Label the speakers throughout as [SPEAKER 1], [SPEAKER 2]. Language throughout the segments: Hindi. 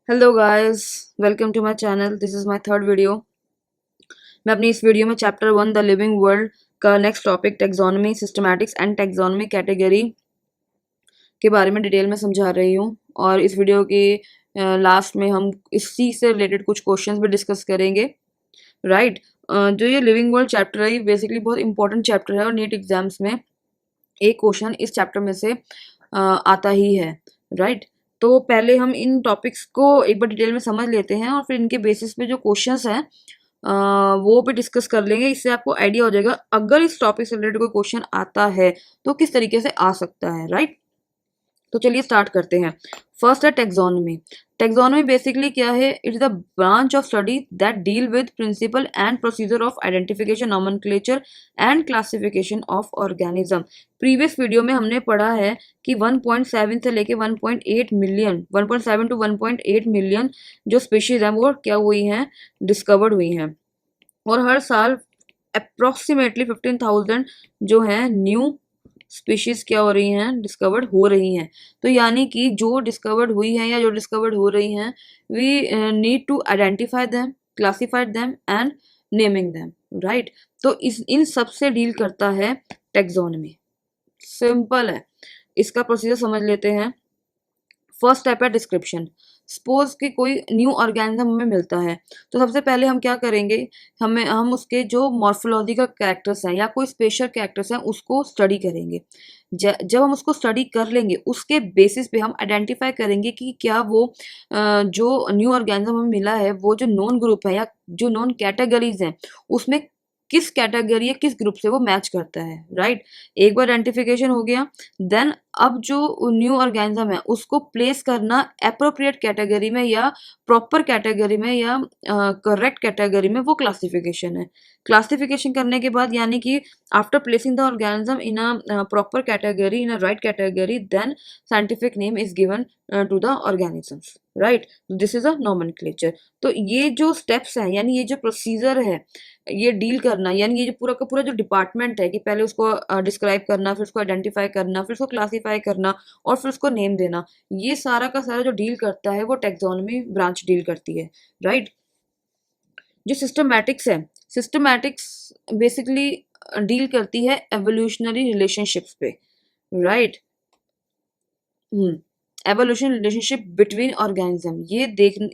[SPEAKER 1] Hello guys, welcome to my channel. This is my third video. मैं अपनी इस वीडियो में चैप्टर 1 द लिविंग वर्ल्ड का next topic taxonomy, systematics and taxonomy category के बारे में डिटेल में समझा रही हूँ। और इस वीडियो के लास्ट में हम इसी से रिलेटेड कुछ क्वेश्चंस भी डिस्कस करेंगे। राइट। जो ये लिविंग वर्ल्ड चैप्टर है, ये बेसिकली बहुत इंपॉर्टेंट चैप्टर है और नीट एग्जाम्स में एक क्वेश्चन इस चैप्टर में से आता ही है। राइट। तो पहले हम इन टॉपिक्स को एक बार डिटेल में समझ लेते हैं और फिर इनके बेसिस पे जो क्वेश्चंस हैं वो भी डिस्कस कर लेंगे। इससे आपको आइडिया हो जाएगा अगर इस टॉपिक से रिलेटेड कोई क्वेश्चन आता है तो किस तरीके से आ सकता है। राइट। तो चलिए स्टार्ट करते हैं। फर्स्ट है टेक्सोनॉमी। टेक्सोनॉमी बेसिकली क्या है? It is the branch of study that deal with principle and procedure of identification, nomenclature and classification of organism. Previous video में हमने पढ़ा है कि 1.7 से लेके 1.8 मिलियन, 1.7 टू 1.8 मिलियन जो स्पीशीज हैं वो क्या हुई हैं? डिस्कवर्ड हुई हैं। और हर साल अप्रोक्सीमेटली 15,000 जो है न्यू स्पीशीज क्या हो रही हैं? डिस्कवर्ड हो रही हैं। तो यानी कि जो डिस्कवर्ड हुई हैं या जो डिस्कवर्ड हो रही हैं, we need to identify them, classified them and naming them. Right. तो इस इन सब से डील करता है टेक्सोनॉमी। सिंपल है, इसका प्रोसीजर समझ लेते हैं। फर्स्ट स्टेप है डिस्क्रिप्शन। सपोज कि कोई न्यू ऑर्गेनिज्म हमें मिलता है तो सबसे पहले हम क्या करेंगे? हम उसके जो मॉर्फोलॉजी का कैरेक्टर्स हैं या कोई स्पेशल कैरेक्टर्स हैं उसको स्टडी करेंगे। जब हम उसको स्टडी कर लेंगे उसके बेसिस पे हम आइडेंटिफाई करेंगे कि क्या वो जो न्यू ऑर्गेनिज्म हमें मिला है वो जो नॉन ग्रुप है या जो नॉन कैटेगरीज हैं उसमें किस कैटेगरी या किस ग्रुप से वो मैच करता है। राइट। एक बार आइडेंटिफिकेशन हो गया, देन अब जो न्यू ऑर्गेनिज्म है उसको प्लेस करना एप्रोप्रिएट कैटेगरी में या प्रॉपर कैटेगरी में या करेक्ट कैटेगरी में, वो क्लासिफिकेशन है। क्लासिफिकेशन करने के बाद यानी कि after placing the organism in a proper category, in a right category, then scientific name is given to the organisms. Right. This is a nomenclature. तो ये जो स्टेप्स हैं यानी ये जो प्रोसीजर है ये डील करना, यानी ये जो पूरा का पूरा जो डिपार्टमेंट है कि पहले उसको डिस्क्राइब करना, फिर उसको आइडेंटिफाई करना, फिर उसको क्लासीफाई करना और फिर उसको नेम देना, ये सारा का सारा जो डील करता है वो टेक्सोनॉमी ब्रांच डील करती है। राइट। जो सिस्टमैटिक्स है, सिस्टमैटिक्स बेसिकली डील करती है एवोल्यूशनरी रिलेशनशिप्स पे। Right. Evolution relationship between organism,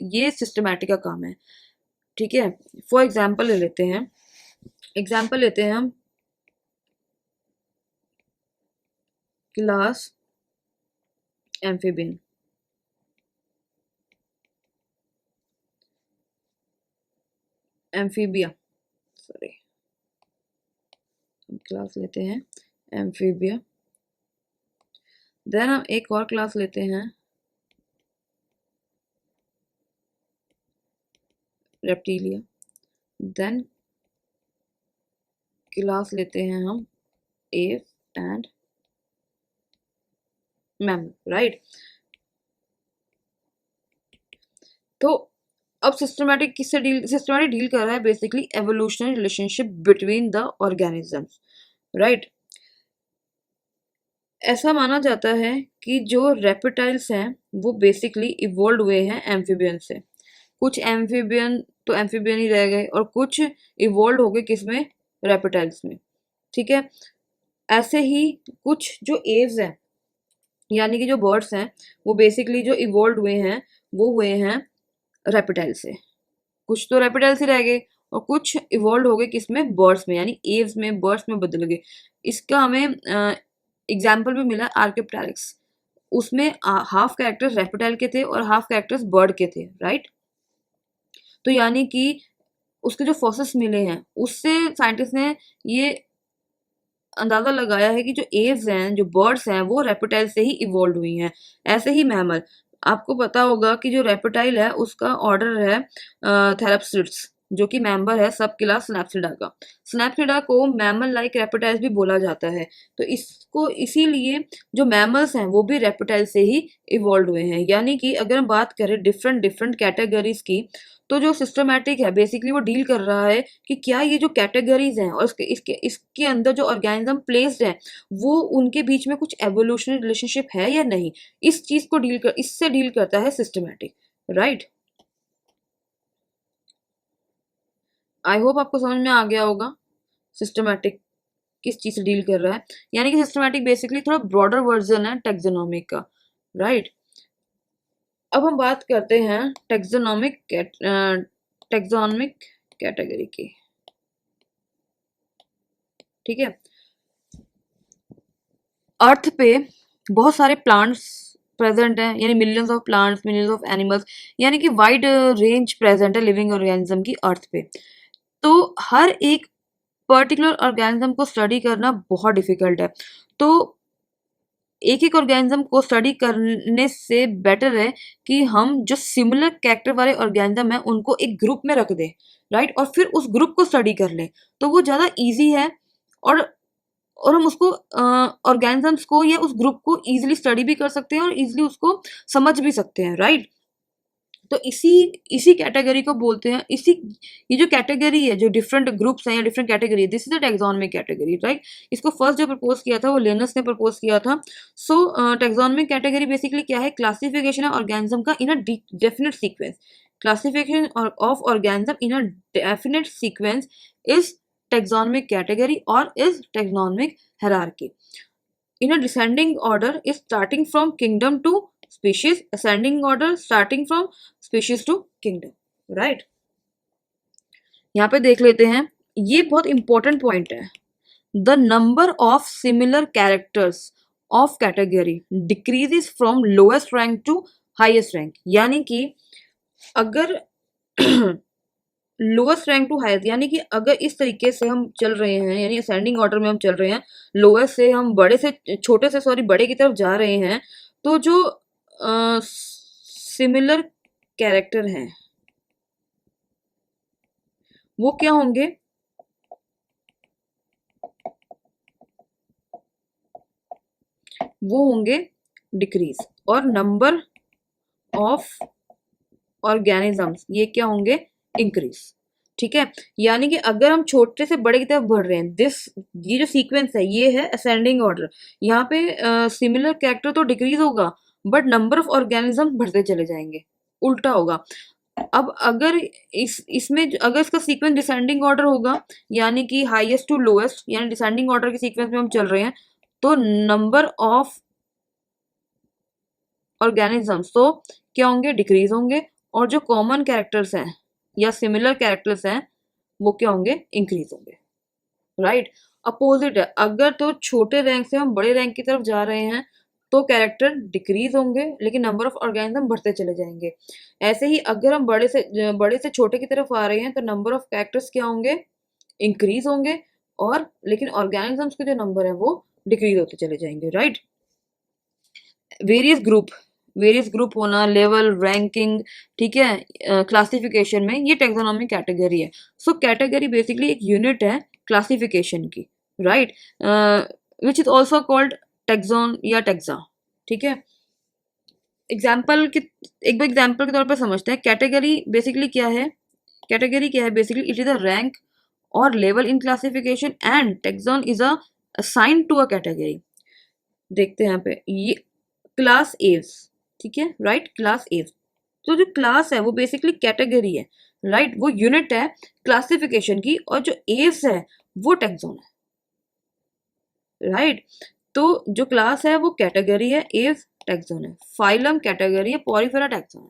[SPEAKER 1] ये सिस्टमैटिक का काम है। ठीक है। फॉर एग्जाम्पल ले लेते हैं, एग्जाम्पल लेते हैं हम class amphibian. Amphibia, sorry, class लेते हैं एम्फीबिया। देन हम एक और क्लास लेते हैं रेप्टिलिया। देन क्लास लेते हैं हम एव एंड मैमल। राइट। तो अब सिस्टमैटिक डील कर रहा है basically evolutionary relationship between the organisms. Right. ऐसा माना जाता है कि जो रेप्टाइल्स हैं वो बेसिकली इवोल्व हुए हैं एम्फीबियन से। कुछ एम्फीबियन तो एम्फीबियन ही रह गए और कुछ इवोल्व हो गए किसमें? रेप्टाइल्स में। ठीक है। ऐसे ही कुछ जो एव्स हैं यानी कि जो बर्ड्स हैं वो बेसिकली जो इवोल्व हुए हैं वो हुए हैं रेप्टाइल से। कुछ तो रेप्टाइल्स ही रह गए और कुछ इवोल्व हो गए किसमें? बर्ड्स में, यानी एव्स में, बर्ड्स में बदल गए। इसका हमें एग्जाम्पल भी मिला आर्कियोप्टेरिक्स। उसमें हाफ कैरेक्टर्स रेप्टाइल के थे और हाफ कैरेक्टर्स बर्ड के थे। राइट। तो यानी कि उसके जो फॉसिल्स मिले हैं उससे साइंटिस्ट ने ये अंदाजा लगाया है कि जो एव्स हैं, जो बर्ड्स हैं, वो रेप्टाइल से ही इवोल्व हुई हैं। ऐसे ही मैमल, आपको पता होगा कि जो रेप्टाइल है उसका ऑर्डर है थैलेपसिड्स, जो कि मेंबर है सब क्लास स्नैप्सिडा का। स्नैप्सिडा को मैमल लाइक रेप्टाइल्स भी बोला जाता है। तो इसको इसीलिए जो मैमल्स हैं वो भी रेप्टाइल से ही इवोल्व हुए हैं। यानी कि अगर हम बात करें डिफरेंट डिफरेंट कैटेगरीज की, तो जो सिस्टमैटिक है बेसिकली वो डील कर रहा है कि क्या ये जो कैटेगरीज हैं और इसके अंदर जो ऑर्गेनिज्म प्लेस्ड है वो उनके बीच में कुछ एवोल्यूशनरी रिलेशनशिप है या नहीं, इससे डील करता है सिस्टमैटिक। राइट। आई होप आपको समझ में आ गया होगा सिस्टमैटिक किस चीज से डील कर रहा है। यानी कि सिस्टमैटिक बेसिकली थोड़ा ब्रॉडर वर्जन है टेक्सोनोमिक का, राइट। अब हम बात करते हैं टेक्सोनोमिक कैटेगरी की, ठीक है। अर्थ पे बहुत सारे प्लांट्स प्रेजेंट हैं, यानी millions of plants, millions of animals, यानी कि वाइड रेंज प्रेजेंट है लिविंग ऑर्गेनिज्म की अर्थ पे। तो हर एक पर्टिकुलर ऑर्गेनिज्म को स्टडी करना बहुत डिफिकल्ट है। तो एक एक ऑर्गेनिज्म को स्टडी करने से बेटर है कि हम जो सिमिलर कैरेक्टर वाले ऑर्गेनिज्म है उनको एक ग्रुप में रख दें, राइट, और फिर उस ग्रुप को स्टडी कर लें, तो वो ज़्यादा इजी है। और और हम उसको ऑर्गेनिजम्स को या उस ग्रुप को इजीली स्टडी भी कर सकते हैं और इजीली उसको समझ भी सकते हैं, राइट। तो इसी इसी कैटेगरी को बोलते हैं, इसी ये जो कैटेगरी है, जो डिफरेंट ग्रुप्स हैं या different category, this is the taxonomic category, right. इसको फर्स्ट जो प्रपोज किया था वो लिनस ने प्रपोज किया था। सो टैक्सोनॉमिक कैटेगरी बेसिकली क्या है, क्लासिफिकेशन ऑफ ऑर्गेनिज्म का in a definite sequence. Classification of organism in a definite sequence is taxonomic category or is taxonomic hierarchy. In a descending order is starting from kingdom to species, ascending order starting from species to kingdom, right। यहाँ पे देख लेते हैं, ये बहुत इंपॉर्टेंट पॉइंट है। The number of similar characters of category decreases from lowest rank to highest rank. यानी कि अगर लोएस्ट रैंक टू हाईएस्ट, यानी कि अगर इस तरीके से हम चल रहे हैं, यानी असेंडिंग ऑर्डर में हम चल रहे हैं, लोएस्ट से हम छोटे से सॉरी बड़े की तरफ जा रहे हैं, तो जो सिमिलर कैरेक्टर हैं वो क्या होंगे, वो होंगे डिक्रीज, और नंबर ऑफ ऑर्गेनिजम्स ये क्या होंगे, इंक्रीज, ठीक है। यानी कि अगर हम छोटे से बड़े की तरफ बढ़ रहे हैं, ये जो सीक्वेंस है ये है असेंडिंग ऑर्डर। यहाँ पे सिमिलर कैरेक्टर तो डिक्रीज होगा बट नंबर ऑफ ऑर्गेनिज्म बढ़ते चले जाएंगे, उल्टा होगा। अब अगर इसमें अगर इसका सीक्वेंस डिसेंडिंग ऑर्डर होगा, यानी कि हाईएस्ट टू लोएस्ट, यानी डिसेंडिंग ऑर्डर के सीक्वेंस में हम चल रहे हैं, तो नंबर ऑफ ऑर्गेनिजम्स तो क्या होंगे, डिक्रीज होंगे, और जो कॉमन कैरेक्टर्स हैं या सिमिलर कैरेक्टर्स हैं वो क्या होंगे, इंक्रीज होंगे, राइट। अपोजिट है, अगर तो छोटे रैंक से हम बड़े रैंक की तरफ जा रहे हैं तो कैरेक्टर डिक्रीज होंगे लेकिन नंबर ऑफ ऑर्गेनिज्म बढ़ते चले जाएंगे। ऐसे ही अगर हम बड़े से छोटे की तरफ आ रहे हैं तो नंबर ऑफ कैरेक्टर्स क्या होंगे, इंक्रीज होंगे, और लेकिन ऑर्गेनिजम्स के जो नंबर है वो डिक्रीज होते चले जाएंगे, राइट। वेरियस ग्रुप होना, लेवल, रैंकिंग, ठीक है, क्लासिफिकेशन में, ये टेक्सोनॉमिक कैटेगरी है। सो कैटेगरी बेसिकली एक यूनिट है क्लासिफिकेशन की, right, which is also called taxon या टेक्सा, ठीक है। एग्जाम्पल के एक बार एग्जाम्पल के तौर पर समझते हैं, कैटेगरी बेसिकली क्या है, कैटेगरी क्या है basically, it is a rank और level in classification and taxon is a assign to a category. देखते हैं यहाँ पे, ये क्लास एज, ठीक है, राइट, क्लास एज। तो जो क्लास है वो बेसिकली कैटेगरी है, राइट, वो यूनिट है क्लासिफिकेशन की, और जो एज है वो टेक्सोन है, राइट। तो जो क्लास है वो कैटेगरी है, एज टेक्सोन है, फाइलम कैटेगरी है, पॉलीफेरा टेक्सोन है।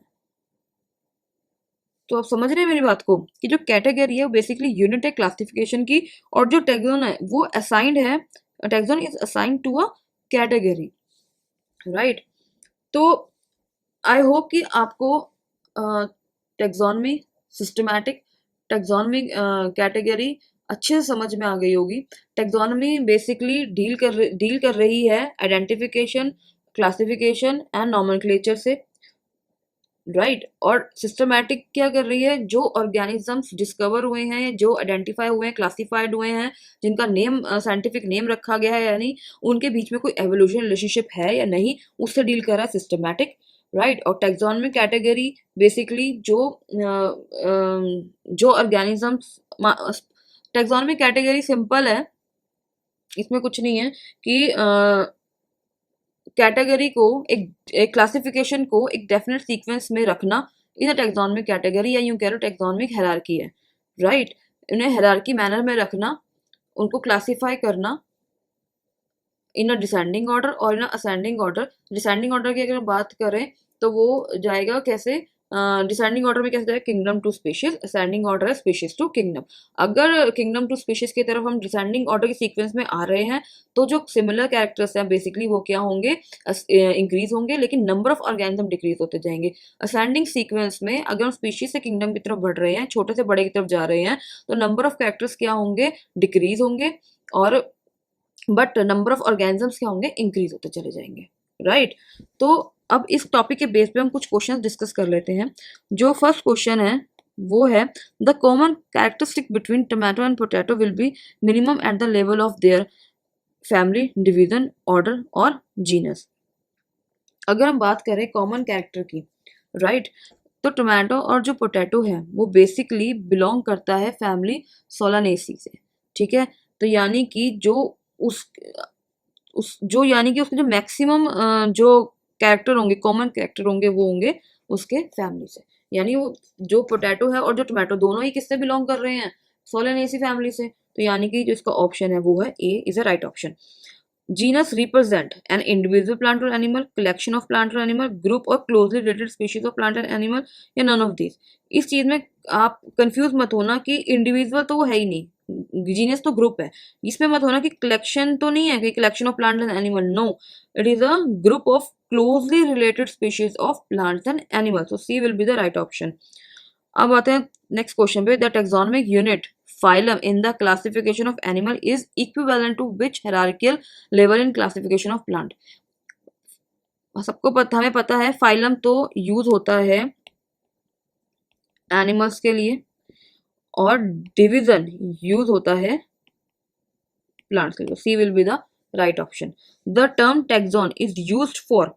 [SPEAKER 1] तो आप समझ रहे हैं मेरी बात को कि जो कैटेगरी है वो बेसिकली यूनिट है क्लासिफिकेशन की, और जो टेक्सोन है वो असाइंड है, taxon is assigned to a category, right. तो आई होप कि आपको टेक्सोनमी, सिस्टमैटिक, टेक्सोनमी कैटेगरी अच्छे से समझ में आ गई होगी। टेक्सोनमी बेसिकली डील कर रही है आइडेंटिफिकेशन, क्लासिफिकेशन एंड नॉमेनक्लेचर से, राइट। और सिस्टमैटिक क्या कर रही है, जो ऑर्गेनिजम्स डिस्कवर हुए हैं, जो आइडेंटिफाई हुए हैं, क्लासिफाइड हुए हैं, जिनका नेम साइंटिफिक नेम रखा गया है, यानी उनके बीच में कोई एवोल्यूशन रिलेशनशिप है या नहीं, उससे डील कर रहा है सिस्टमैटिक, राइट। और टैक्सोनॉमिक कैटेगरी बेसिकली जो ऑर्गेनिजम्स, टैक्सोनॉमिक कैटेगरी सिंपल है, इसमें कुछ नहीं है कि कैटेगरी को एक क्लासिफिकेशन को एक डेफिनेट सीक्वेंस में रखना, इज अ टैक्सोनॉमिक कैटेगरी, या यूं कह लो टैक्सोनॉमिक हायरार्की है, राइट। इन्हें हायरार्की मैनर में रखना, उनको क्लासीफाई करना इन अ डिसेंडिंग ऑर्डर और इन अ असेंडिंग ऑर्डर। डिसेंडिंग ऑर्डर की अगर बात करें तो वो जाएगा कैसे, डिसेंडिंग ऑर्डर में कैसे जाएगा, kingdom to species, ascending order है स्पीशीज टू किंगडम। अगर किंगडम टू स्पीशीज की तरफ हम डिसेंडिंग ऑर्डर के सीक्वेंस में आ रहे हैं तो जो सिमिलर कैरेक्टर्स हैं बेसिकली वो क्या होंगे, इंक्रीज होंगे, लेकिन नंबर ऑफ ऑर्गेनिज्म डिक्रीज होते जाएंगे। असेंडिंग सीक्वेंस में अगर हम स्पीशीज से किंगडम की तरफ बढ़ रहे हैं, छोटे से बड़े की तरफ जा रहे हैं, तो नंबर ऑफ कैरेक्टर्स क्या होंगे, डिक्रीज होंगे, और बट नंबर ऑफ ऑर्गेनिजम्स क्या होंगे, इंक्रीज होते चले जाएंगे, राइट। तो अब इस टॉपिक के बेस पे हम कुछ क्वेश्चंस डिस्कस कर लेते हैं। जो फर्स्ट क्वेश्चन है वो है, the common characteristic between tomato and potato will be minimum at the level of their family, division, order और जीनस। अगर हम बात करें कॉमन कैरेक्टर की, राइट, तो टोमेटो और जो पोटैटो है वो बेसिकली बिलोंग करता है फैमिली सोलानेसी से, ठीक है। तो यानी कि जो उस जो यानी कि उसके जो मैक्सिमम जो कैरेक्टर होंगे, कॉमन कैरेक्टर होंगे, वो होंगे उसके फैमिली से। यानी वो जो पोटैटो है और जो टोमेटो दोनों ही किससे बिलोंग कर रहे हैं, सोलानेसी फैमिली से। तो यानी कि जो इसका ऑप्शन है वो है A is a right option. Genus represent an individual plant और एनिमल, कलेक्शन ऑफ प्लांट और एनिमल, ग्रुप और closely related species of plant and animal, या नन ऑफ दिस। इस चीज में आप कंफ्यूज मत होना कि इंडिविजुअल तो वो है ही नहीं, जीनस तो ग्रुप है। इसमें मत होना कि कलेक्शन तो नहीं है कि collection of plant and animal, no, it is a group of closely related species of plants and animal. So C will be the right option. अब आते हैं नेक्स्ट क्वेश्चन पे, the taxonomic unit phylum in the classification of animal is equivalent to which hierarchical level in classification of plant। सबको पता, हमें पता है फाइलम तो यूज होता है एनिमल्स के लिए और डिवीजन यूज होता है प्लांट्स के लिए। C will be the right option. The term taxon is used for,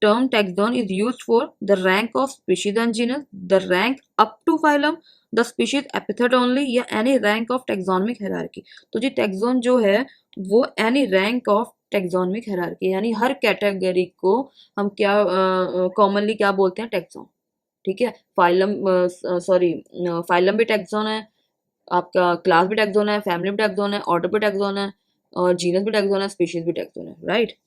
[SPEAKER 1] term taxon is used for the rank of species and genus, the rank up to phylum, the species epithet only, या any rank of taxonomic hierarchy। तो जी टैक्सॉन जो है वो any rank of taxonomic hierarchy, यानी हर कैटेगरी को हम क्या कॉमनली क्या बोलते हैं, टैक्सॉन, ठीक है। फाइलम सॉरी फाइलम भी टैक्सॉन है, आपका क्लास भी टैक्सॉन है, फैमिली भी टैक्सॉन है, ऑर्डर भी टैक्सॉन है, और जीनस भी टैक्सॉन है, स्पीशीज भी टैक्सॉन है, right.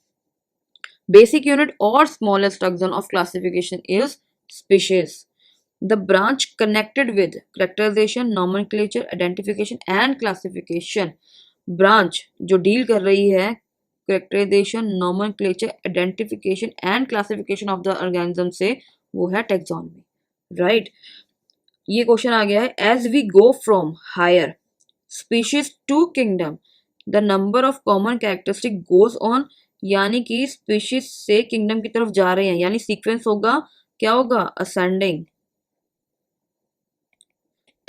[SPEAKER 1] Basic unit or smallest taxon of classification is species. The branch connected with characterization, nomenclature, identification and classification। branch जो डील कर रही है characterization, nomenclature, identification and classification of the organism से, वो है taxonomy, right। ये क्वेश्चन आ गया है, as we go from higher species to kingdom the number of common characteristic goes on, यानी कि स्पीशीज से किंगडम की तरफ जा रहे हैं, यानी सीक्वेंस होगा क्या होगा, असेंडिंग।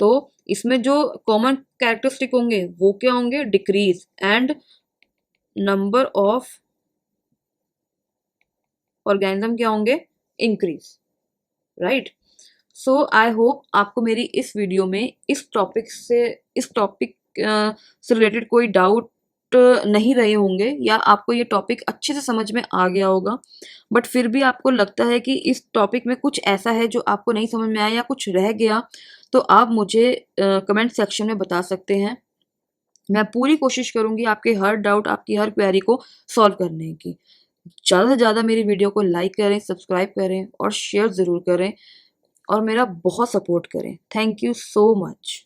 [SPEAKER 1] तो इसमें जो कॉमन कैरेक्टरिस्टिक होंगे वो क्या होंगे, decrease, and number of organism क्या होंगे, increase, right. So I hope आपको मेरी इस वीडियो में इस टॉपिक से रिलेटेड कोई डाउट नहीं रहे होंगे, या आपको ये टॉपिक अच्छे से समझ में आ गया होगा। बट फिर भी आपको लगता है कि इस टॉपिक में कुछ ऐसा है जो आपको नहीं समझ में आया या कुछ रह गया, तो आप मुझे कमेंट सेक्शन में बता सकते हैं। मैं पूरी कोशिश करूंगी आपके हर डाउट, आपकी हर क्वेरी को सॉल्व करने की। ज़्यादा से ज़्यादा मेरी वीडियो को लाइक करें, सब्सक्राइब करें और शेयर ज़रूर करें, और मेरा बहुत सपोर्ट करें। Thank you so much.